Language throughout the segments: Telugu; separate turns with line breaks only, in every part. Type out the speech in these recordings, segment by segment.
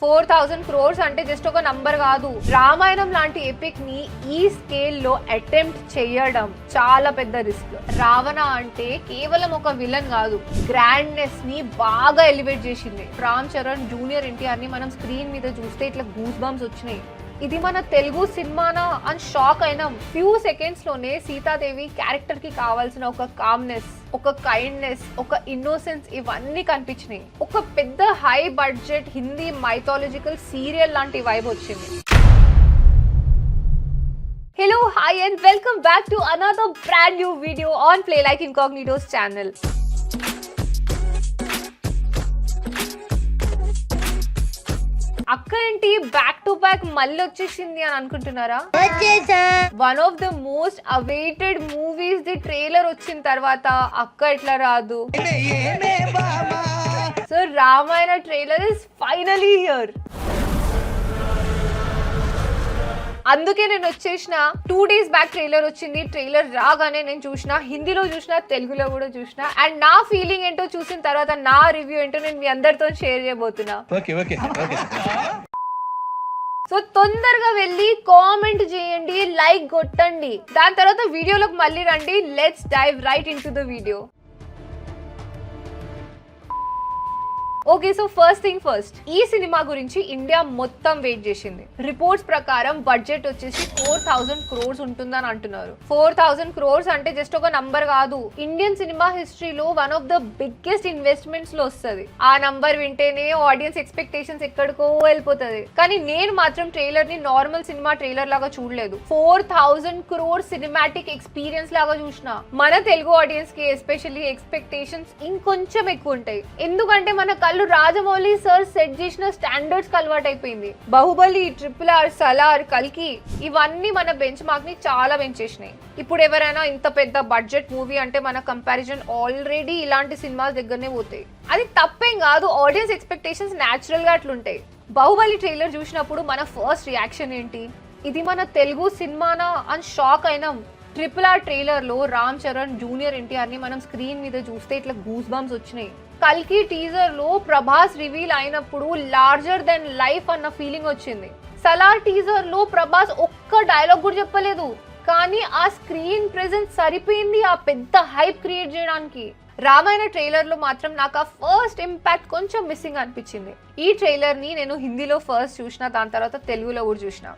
4,000 crores అంటే జస్ట్ ఒక నంబర్ కాదు. రామాయణం లాంటి ఎపిక్ ని ఈ స్కేల్ లో అటెంప్ట్ చేయడం చాలా పెద్ద రిస్క్. రావణ అంటే కేవలం ఒక విలన్ కాదు, గ్రాండ్నెస్ ని బాగా ఎలివేట్ చేసింది. రామ్ చరణ్ జూనియర్ ఎన్టీఆర్ ని మనం స్క్రీన్ మీద చూస్తే ఇట్లా గూస్ బంప్స్ వచ్చినాయి. ఇది మన తెలుగు సినిమానా అని షాక్ అయినాం. ఫ్యూ సెకండ్స్ లోనే సీతాదేవి క్యారెక్టర్ కి కావాల్సిన ఒక కామ్నెస్, ఒక కైండ్నెస్, ఒక ఇన్నోసెన్స్ ఇవన్నీ కనిపించినాయి. ఒక పెద్ద high budget Hindi mythological serial లాంటి వైబ్ వచ్చింది. Hello, hi and welcome back to another brand new video on Play Like Incognito's channel. అక్క ఏంటి బ్యాక్ టు బ్యాక్ మళ్ళీ వచ్చేసింది అని అనుకుంటున్నారా? One of the most awaited movies the trailer వచ్చిన తర్వాత అక్క ఎట్లా రాదు? So Ramayana trailer is finally here. అందుకే నేను వచ్చేసిన 2 days బ్యాక్ ట్రైలర్ వచ్చింది. ట్రైలర్ రాగానే నేను చూసిన, హిందీలో చూసిన, తెలుగులో కూడా చూసిన. అండ్ నా ఫీలింగ్ ఏంటో చూసిన తర్వాత నా రివ్యూ ఏంటో నేను మీ అందరితో షేర్ చేయబోతున్నా. సో తొందరగా వెళ్ళి కామెంట్ చేయండి, లైక్ కొట్టండి. దాని తర్వాత వీడియోలోకి మళ్ళీ రండి. Let's dive right into the video. Okay, so first thing first, ఈ సినిమా గురించి ఇండియా మొత్తం వెయిట్ చేసింది. రిపోర్ట్స్ ప్రకారం బడ్జెట్ వచ్చేసి 4,000 crores ఉంటుందని అంటున్నారు. 4,000 crores అంటే జస్ట్ ఒక నంబర్ కాదు, ఇండియన్ సినిమా హిస్టరీలో one of the biggest investments లో వస్తుంది. ఆ నంబర్ వింటేనే ఆడియన్స్ ఎక్స్పెక్టేషన్స్ ఎక్కడికో వెళ్ళిపోతుంది. కానీ నేను మాత్రం ట్రైలర్ ని నార్మల్ సినిమా ట్రైలర్ లాగా చూడలేదు, 4,000 crores సినిమాటిక్ ఎక్స్పీరియన్స్ లాగా చూసిన. మన తెలుగు ఆడియన్స్ కి ఎస్పెషల్లీ ఎక్స్పెక్టేషన్స్ ఇంకొంచెం ఎక్కువ ఉంటాయి. ఎందుకంటే మన కళ్ళు రాజమౌళి సార్ సెట్ చేసిన స్టాండర్డ్స్ కి అలవాటు అయిపోయింది. బాహుబలి, RRR, సలార్, కల్కి ఇవన్నీ మన బెంచ్ మార్క్ ని చాలా పెంచేసినాయి. ఇప్పుడు ఎవరైనా ఇంత పెద్ద బడ్జెట్ మూవీ అంటే మన కంపారిజన్ ఆల్రెడీ ఇలాంటి సినిమాల దగ్గరనే పోతాయి. అది తప్పేం కాదు, ఆడియన్స్ ఎక్స్పెక్టేషన్స్ న్యాచురల్ గా అట్లుంటాయి. బాహుబలి ట్రైలర్ చూసినప్పుడు మన ఫస్ట్ రియాక్షన్ ఏంటి? ఇది మన తెలుగు సినిమానా అని షాక్ అయినాం. RRR ట్రైలర్ లో రామ్ చరణ్ జూనియర్ ఎన్టీఆర్ ని మనం స్క్రీన్ మీద చూస్తే ఇట్లా గూస్ బంప్స్ వచ్చినాయి. కల్కి టీజర్ లో ప్రభాస్ రివీల్ అయినప్పుడు లార్జర్ దెన్ లైఫ్ అన్న ఫీలింగ్ వచ్చింది. సలార్ టీజర్ లో ప్రభాస్ ఒక్క డైలాగ్ కూడా చెప్పలేదు, కానీ ఆ స్క్రీన్ ప్రెజెన్స్ సరిపోయింది ఆ పెద్ద హైప్ క్రియేట్ చేయడానికి. రామాయణ ట్రైలర్ లో మాత్రం నాకు ఆ ఫస్ట్ ఇంపాక్ట్ కొంచెం మిస్సింగ్ అనిపించింది. ఈ ట్రైలర్ ని నేను హిందీలో ఫస్ట్ చూసిన, దాని తర్వాత తెలుగులో కూడా చూసిన.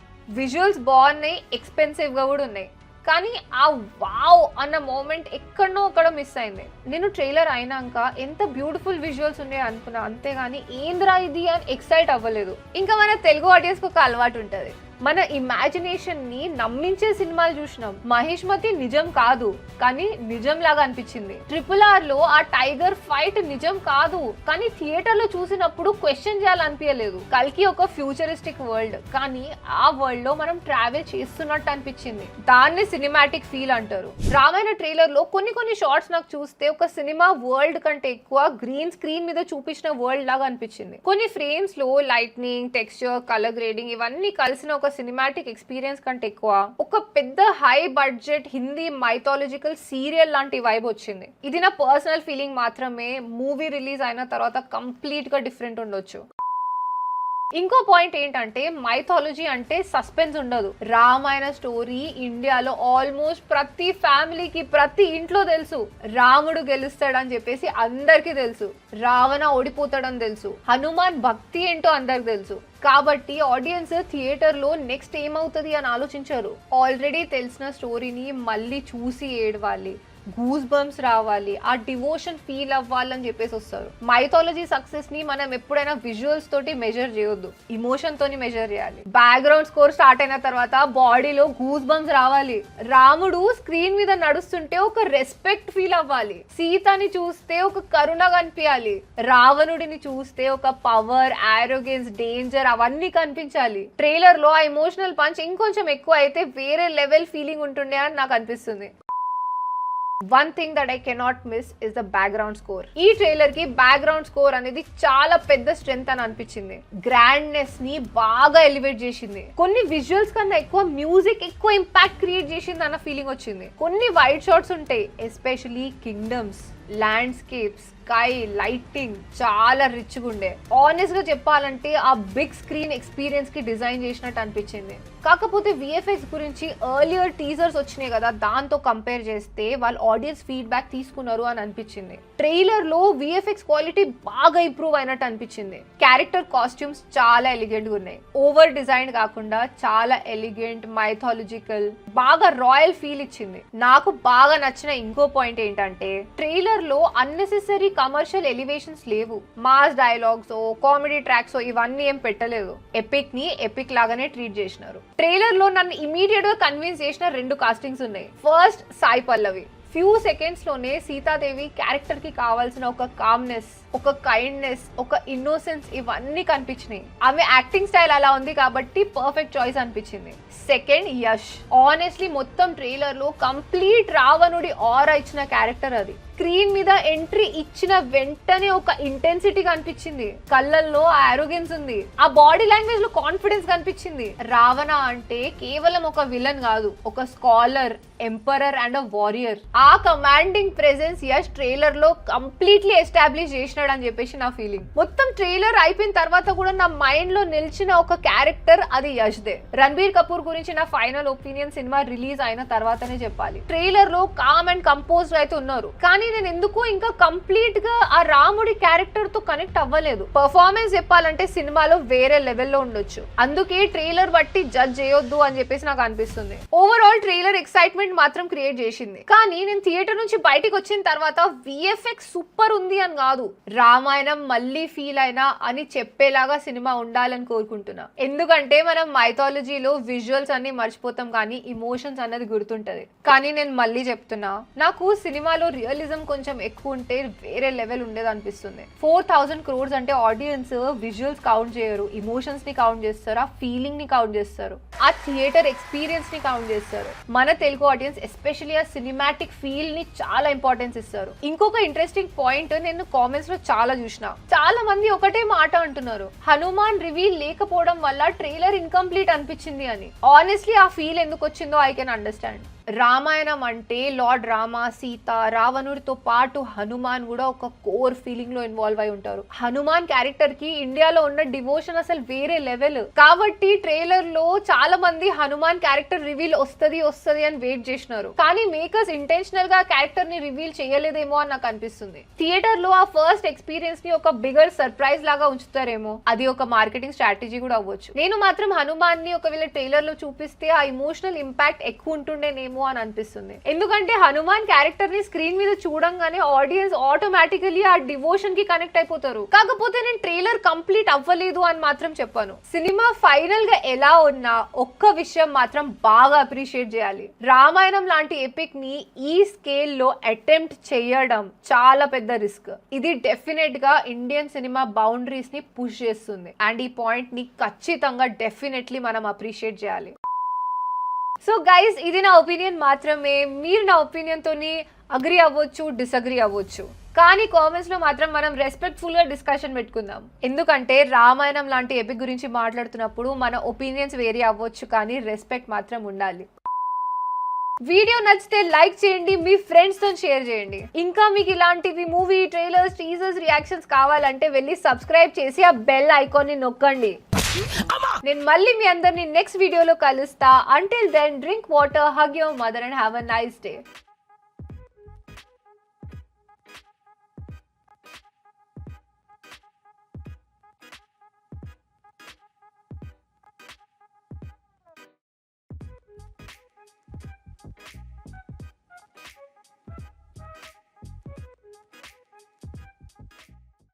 విజువల్స్ బాగున్నాయి, ఎక్స్పెన్సివ్ గా కూడా ఉన్నాయి, కానీ ఆ వావ్ అన్న మూమెంట్ ఎక్కడనో అక్కడ మిస్ అయింది. నేను ట్రైలర్ అయినాక ఎంత బ్యూటిఫుల్ విజువల్స్ ఉన్నాయి అనుకున్నా, అంతేగాని ఏంద్రా ఇది అని ఎక్సైట్ అవ్వలేదు. ఇంకా మన తెలుగు ఆడియన్స్ కు ఒక అలవాటు ఉంటుంది, మన ఇమాజినేషన్ ని నమ్మించే సినిమాలు చూసినాం. మహేష్మతి నిజం కాదు, కానీ నిజం లాగా అనిపించింది. RRR లో ఆ టైగర్ ఫైట్ నిజం కాదు, కానీ థియేటర్ లో చూసినప్పుడు క్వశ్చన్ చేయాలనిపించలేదు. కల్కి ఒక ఫ్యూచరిస్టిక్ వరల్డ్, కానీ ఆ వరల్డ్ లో మనం ట్రావెల్ చేస్తున్నట్టు అనిపించింది. దాన్ని సినిమాటిక్ ఫీల్ అంటారు. రామాయణ ట్రైలర్ లో కొన్ని షార్ట్స్ నాకు చూస్తే ఒక సినిమా వరల్డ్ కంటే ఎక్కువ గ్రీన్ స్క్రీన్ మీద చూపించిన వరల్డ్ లాగా అనిపించింది. కొన్ని ఫ్రేమ్స్ లో లైట్నింగ్, టెక్స్చర్, కలర్ గ్రేడింగ్ ఇవన్నీ కలిసిన ఒక సినిమాటిక్ ఎక్స్పీరియన్స్ కంటే ఎక్కువ ఒక పెద్ద high budget Hindi mythological serial లాంటి వైబ్ వచ్చింది. ఇది నా పర్సనల్ ఫీలింగ్ మాత్రమే, మూవీ రిలీజ్ అయిన తర్వాత కంప్లీట్ గా డిఫరెంట్ ఉండొచ్చు. ఇంకో పాయింట్ ఏంటంటే, మైథాలజీ అంటే సస్పెన్స్ ఉండదు. రామాయణ స్టోరీ ఇండియాలో ఆల్మోస్ట్ ప్రతి ఫ్యామిలీకి, ప్రతి ఇంట్లో తెలుసు. రాముడు గెలుస్తాడని చెప్పేసి అందరికీ తెలుసు, రావణ ఓడిపోతాడని తెలుసు, హనుమాన్ భక్తి ఏంటో అందరికి తెలుసు. కాబట్టి ఆడియన్స్ థియేటర్ లో నెక్స్ట్ ఏమవుతుంది అని ఆలోచించారు. ఆల్రెడీ తెలిసిన స్టోరీని మళ్ళీ చూసి ఏడవాలి, గూస్ బంప్స్ రావాలి, ఆ డివోషన్ ఫీల్ అవ్వాలని చెప్పేసి వస్తారు. మైథాలజీ సక్సెస్ ని మనం ఎప్పుడైనా విజువల్స్ తోటి మెజర్ చేయొద్దు, ఇమోషన్ తోని మెజర్ చేయాలి. బ్యాక్గ్రౌండ్ స్కోర్ స్టార్ట్ అయిన తర్వాత బాడీలో గూస్ బంప్స్ రావాలి. రాముడు స్క్రీన్ మీద నడుస్తుంటే ఒక రెస్పెక్ట్ ఫీల్ అవ్వాలి, సీతని చూస్తే ఒక కరుణ కనిపించాలి, రావణుడిని చూస్తే ఒక పవర్, ఆరోగెన్స్, డేంజర్ అవన్నీ కనిపించాలి. ట్రైలర్ లో ఆ ఎమోషనల్ పంచ్ ఇంకొంచెం ఎక్కువ అయితే వేరే లెవెల్ ఫీలింగ్ ఉంటుండే అని నాకు అనిపిస్తుంది. One thing that I cannot miss is the background score. ఈ ట్రైలర్ కి బ్యాక్గ్రౌండ్ స్కోర్ అనేది చాలా పెద్ద స్ట్రెంగ్త్ అని అనిపించింది. గ్రాండ్నెస్ ని బాగా ఎలివేట్ చేసింది. కొన్ని విజువల్స్ కన్నా ఎక్కువ మ్యూజిక్ ఎక్కువ ఇంపాక్ట్ క్రియేట్ చేసింది అన్న ఫీలింగ్ వచ్చింది. కొన్ని వైడ్ షాట్స్ ఉంటాయి, especially kingdoms, landscapes, sky lighting చాలా రిచ్ గా ఉండే. ఆనెస్ట్ గా చెప్పాలంటే ఆ బిగ్ స్క్రీన్ ఎక్స్పీరియన్స్ కి డిజైన్ చేసినట్టు అనిపించింది. కాకపోతే విఎఫ్ఎక్స్ గురించి ఎర్లియర్ టీజర్స్ వచ్చినాయి కదా, దాంతో కంపేర్ చేస్తే వాళ్ళు ఆడియన్స్ ఫీడ్బ్యాక్ తీసుకున్నారు అని అనిపించింది. ట్రైలర్ లో విఎఫ్ఎక్స్ క్వాలిటీ బాగా ఇంప్రూవ్ అయినట్టు అనిపించింది. క్యారెక్టర్ కాస్ట్యూమ్స్ చాలా ఎలిగెంట్ గా ఉన్నాయి. ఓవర్ డిజైన్ కాకుండా చాలా ఎలిగెంట్, మైథాలజికల్, బాగా రాయల్ ఫీల్ ఇచ్చింది. నాకు బాగా నచ్చిన ఇంకో పాయింట్ ఏంటంటే ట్రైలర్ లో అన్నెసెసరీ కమర్షియల్ ఎలివేషన్స్ లేవు. మాస్ డైలాగ్స్, కామెడీ ట్రాక్స్ ఇవన్నీ ఏం పెట్టలేదు. ఎపిక్ ని ఎపిక్ లాగానే ట్రీట్ చేసినారు. ట్రైలర్ లో నన్ను ఇమీడియట్ గా కన్విన్స్ చేసిన 2 కాస్టింగ్స్ ఉన్నాయి. First Sai Pallavi. Few seconds లోనే సీతాదేవి క్యారెక్టర్ కి కావాల్సిన ఒక కామ్నెస్, ఒక కైండ్నెస్, ఒక ఇన్నోసెన్స్ ఇవన్నీ కనిపించినాయి. ఆమె యాక్టింగ్ స్టైల్ అలా ఉంది కాబట్టి పర్ఫెక్ట్ చాయిస్ అనిపించింది. సెకండ్ యష్. ఆనెస్ట్లీ మొత్తం ట్రైలర్ లో కంప్లీట్ రావణుడి ఆరా ఇచ్చిన క్యారెక్టర్ అది. స్క్రీన్ మీద ఎంట్రీ ఇచ్చిన వెంటనే ఒక ఇంటెన్సిటీ కనిపించింది. కళ్ళల్లో ఆరోగెన్స్ ఉంది. ఆ బాడీ లాంగ్వేజ్ లో కాన్ఫిడెన్స్ కనిపించింది. రావణ అంటే కేవలం ఒక విలన్ కాదు, ఒక scholar, emperor and a warrior. ఆ కమాండింగ్ ప్రెజెన్స్ యష్ ట్రైలర్ లో కంప్లీట్లీ ఎస్టాబ్లిష్ చేసినాడు అని చెప్పేసి నా ఫీలింగ్. మొత్తం ట్రైలర్ అయిపోయిన తర్వాత కూడా నా మైండ్ లో నిలిచిన ఒక క్యారెక్టర్ అది యష్ దే. రణబీర్ కపూర్ గురించి నా ఫైనల్ ఒపీనియన్ సినిమా రిలీజ్ అయిన తర్వాతనే చెప్పాలి. ట్రైలర్ లో కామ్ అండ్ కంపోజ్డ్ అయితే ఉన్నారు, కానీ నేను ఎందుకు ఇంకా కంప్లీట్ గా ఆ రాముడి క్యారెక్టర్ తో కనెక్ట్ అవ్వలేదు. పర్ఫార్మెన్స్ చెప్పాలంటే సినిమాలో వేరే లెవెల్లో ఉండొచ్చు, అందుకే ట్రైలర్ బట్టి జడ్జ్ చేయొద్దు అని చెప్పేసి నాకు అనిపిస్తుంది. ఓవరాల్ ట్రైలర్ ఎక్సైట్మెంట్ మాత్రం క్రియేట్ చేసింది, కానీ నేను థియేటర్ నుంచి బయటకు వచ్చిన తర్వాత విఎఫ్ఎక్స్ సూపర్ ఉంది అని కాదు, రామాయణం మళ్ళీ ఫీల్ అయినా అని చెప్పేలాగా సినిమా ఉండాలని కోరుకుంటున్నా. ఎందుకంటే మనం మైథాలజీలో విజువల్స్ అన్ని మర్చిపోతాం కానీ ఇమోషన్స్ అన్నది గుర్తుంటది. కానీ నేను మళ్ళీ చెప్తున్నా, నాకు సినిమాలో రియలిజం కొంచెం ఎక్కువ ఉంటే వేరే లెవెల్ ఉండేది అనిపిస్తుంది. 4000 crores అంటే ఆడియన్స్ విజువల్స్ కౌంట్ చేయరు, ఇమోషన్స్ ని కౌంట్ చేస్తారు, ఆ ఫీలింగ్ ని కౌంట్ చేస్తారు, ఆ థియేటర్ ఎక్స్పీరియన్స్ ని కౌంట్ చేస్తారు. మన తెలుగు ఆడియన్స్ ఎస్పెషల్లీ ఆ సినిమాటిక్ ఫీల్ ని చాలా ఇంపార్టెన్స్ ఇస్తారు. ఇంకొక ఇంట్రెస్టింగ్ పాయింట్ నేను కామెంట్స్ లో చాలా చూసిన. చాలా మంది ఒకటే మాట అంటున్నారు, హనుమాన్ రివీల్ లేకపోవడం వల్ల ట్రైలర్ ఇన్కంప్లీట్ అనిపించింది అని. ఆనెస్ట్లీ ఆ ఫీల్ ఎందుకు వచ్చిందో ఐ కెన్ అండర్స్టాండ్. రామాయణం అంటే లార్డ్ రామ, సీత, రావణుడితో పాటు హనుమాన్ కూడా ఒక కోర్ ఫీలింగ్ లో ఇన్వాల్వ్ అయి ఉంటారు. హనుమాన్ క్యారెక్టర్ కి ఇండియాలో ఉన్న డివోషన్ అసలు వేరే లెవెల్. కాబట్టి ట్రైలర్ లో చాలా మంది హనుమాన్ క్యారెక్టర్ రివీల్ వస్తది అని వెయిట్ చేసినారు, కానీ మేకర్స్ ఇంటెన్షనల్ గా క్యారెక్టర్ ని రివీల్ చేయలేదేమో అని నాకు అనిపిస్తుంది. థియేటర్ లో ఆ ఫస్ట్ ఎక్స్పీరియన్స్ ని ఒక బిగర్ సర్ప్రైజ్ లాగా ఉంచుతారేమో, అది ఒక మార్కెటింగ్ స్ట్రాటజీ కూడా అవ్వచ్చు. నేను మాత్రం హనుమాన్ ని ఒకవేళ ట్రైలర్ లో చూపిస్తే ఆ ఇమోషనల్ ఇంపాక్ట్ ఎక్కువ ఉంటుండేనేమో అని అనిపిస్తుంది. ఎందుకంటే హనుమాన్ క్యారెక్టర్ ని స్క్రీన్ మీద చూడంగానే ఆడియన్స్ ఆటోమేటికలీ ఆ డివోషన్ కి కనెక్ట్ అయిపోతారు. కాకపోతే నేను ట్రైలర్ కంప్లీట్ అవ్వలేదు అని మాత్రం చెప్పాను. సినిమా ఫైనల్ గా ఎలా ఉన్నా ఒక్క విషయం మాత్రం బాగా అప్రిషియేట్ చేయాలి. రామాయణం లాంటి ఎపిక్ ని ఈ స్కేల్ లో అటెంప్ట్ చేయడం చాలా పెద్ద రిస్క్. ఇది డెఫినెట్ గా ఇండియన్ సినిమా బౌండరీస్ ని పుష్ చేస్తుంది అండ్ ఈ పాయింట్ ని ఖచ్చితంగా డెఫినెట్లీ మనం అప్రిషియేట్ చేయాలి. సో గైస్, ఇది నా ఒపీనియన్ మాత్రమే. మీరు నా ఒపీనియన్ తోని అగ్రి అవ్వచ్చు, డిసగ్రీ అవ్వచ్చు, కానీ కామెంట్స్ లో మాత్రం మనం రెస్పెక్ట్ఫుల్ గా డిస్కషన్ పెట్టుకుందాం. ఎందుకంటే రామాయణం లాంటి ఎపిక్ గురించి మాట్లాడుతున్నప్పుడు మన ఒపీనియన్స్ వేరీ అవ్వచ్చు, కానీ రెస్పెక్ట్ మాత్రం ఉండాలి. వీడియో నచ్చితే లైక్ చేయండి, మీ ఫ్రెండ్స్ తో షేర్ చేయండి. ఇంకా మీకు ఇలాంటివి మూవీ ట్రైలర్స్, టీజర్స్, రియాక్షన్స్ కావాలంటే వెళ్ళి సబ్స్క్రైబ్ చేసి ఆ బెల్ ఐకాన్ ని నొక్కండి. నేను మళ్ళీ మీ అందరిని నెక్స్ట్ వీడియోలో కలుస్తా. Until then drink water, hug your mother and have a nice day.